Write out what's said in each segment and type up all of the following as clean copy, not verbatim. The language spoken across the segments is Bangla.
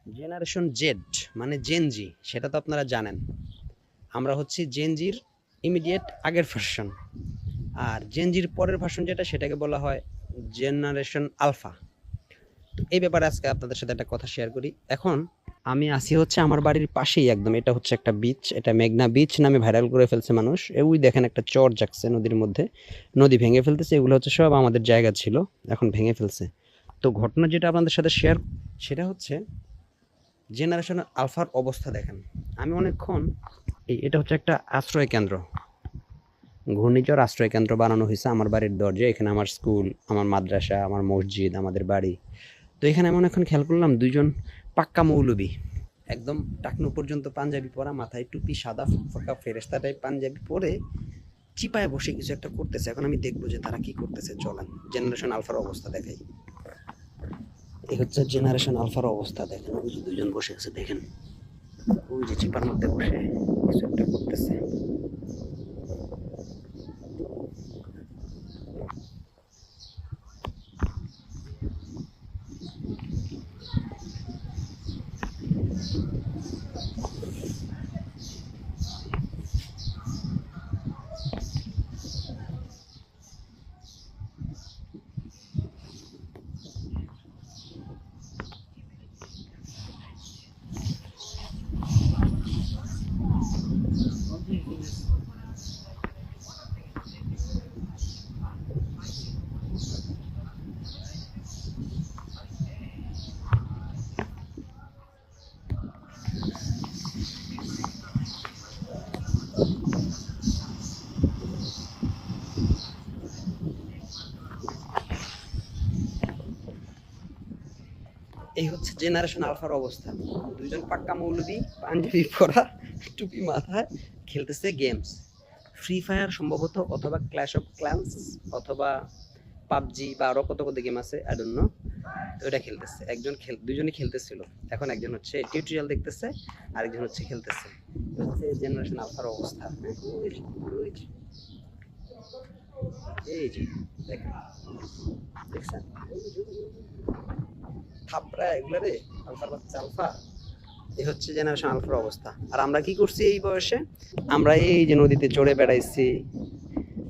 জেনারেশন জেড মানে জেনজি, সেটা তো আপনারা জানেন। আমরা হচ্ছি জেনজির ইমিডিয়েট আগের ভার্সন। আর জেনজির পরের ভার্সন যেটা, সেটাকে বলা হয় জেনারেশন আলফা। তো এই ব্যাপারে আজকে আপনাদের সাথে একটা কথা শেয়ার করি। এখন আমি আসি হচ্ছে আমার বাড়ির পাশেই একদম, এটা হচ্ছে একটা বিচ, এটা মেঘনা বিচ নামে ভাইরাল করে ফেলছে মানুষ। ওই দেখেন একটা চর জাগছে নদীর মধ্যে, নদী ভেঙে ফেলতেছে। এগুলো হচ্ছে সব আমাদের জায়গা ছিল, এখন ভেঙে ফেলছে। তো ঘটনা যেটা আপনাদের সাথে শেয়ার, সেটা হচ্ছে জেনারেশন আলফার অবস্থা দেখেন। আমি অনেকক্ষণ এটা হচ্ছে একটা আশ্রয় কেন্দ্র, ঘূর্ণিঝড় আশ্রয় কেন্দ্র বানানো হয়েছে আমার বাড়ির দরজা। এখানে আমার স্কুল, আমার মাদ্রাসা, আমার মসজিদ, আমাদের বাড়ি। তো এখানে আমি অনেকক্ষণ খেয়াল করলাম দুইজন পাক্কা মৌলবি, একদম টাকনু পর্যন্ত পাঞ্জাবি পরা, মাথায় টুপি, সাদা ফোকা ফেরেস্তা টাইপ পাঞ্জাবি পরে চিপায় বসে কিছু একটা করতেছে। এখন আমি দেখবো যে তারা কি করতেছে, চলেন জেনারেশন আলফার অবস্থা দেখাই। এই হচ্ছে জেনারেশন আলফার অবস্থা দেখেন, ওই যে দুজন বসে আছে দেখেন, ওই যে চিপার মধ্যে বসে কিছু একটা করতেছে। এই হচ্ছে জেনারেশন আলফার অবস্থা। দুইজন পাক্কা মৌলবি, পাঞ্জাবি পরা, টুপি মাথায়, খেলতেছে গেমস। ফ্রি ফায়ার সম্ভবত, অথবা ক্ল্যাশ অফ ক্ল্যান্স, অথবা পাবজি, বা আরও কত কত গেম আছে, আই ডোন্ট নো। তো এটা খেলতেছে একজন, দুজনই খেলতেছিল। এখন একজন হচ্ছে টিউটোরিয়াল দেখতেছে, আরেকজন হচ্ছে খেলতেছে। হচ্ছে জেনারেশন আলফার অবস্থা। এই যে দেখেন, দেখছেন থাপড়া এগুলো রে, আলফার বাচ্চা আলফা। এই হচ্ছে জেনারেশন আলফার অবস্থা। আর আমরা কি করছি এই বয়সে? আমরা এই যে নদীতে চড়ে বেড়াইছি,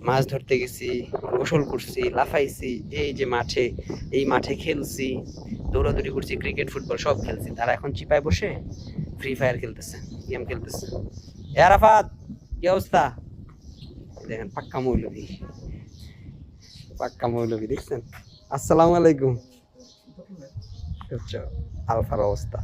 মাছ ধরতে গেছি, গোসল করছি, লাফাইছি, এই যে মাঠে, এই মাঠে খেলছি, দৌড়াদৌড়ি করছি, ক্রিকেট ফুটবল সব খেলছি। তারা এখন চিপায় বসে ফ্রি ফায়ার খেলতেছে, গেম খেলতেছে। এ আরাফাত, কি অবস্থা? দেখেন পাক্কা মৌলবি, পাক্কা মৌলবি দেখছেন। আসসালামু আলাইকুম। হচ্ছে আলফার অবস্থা।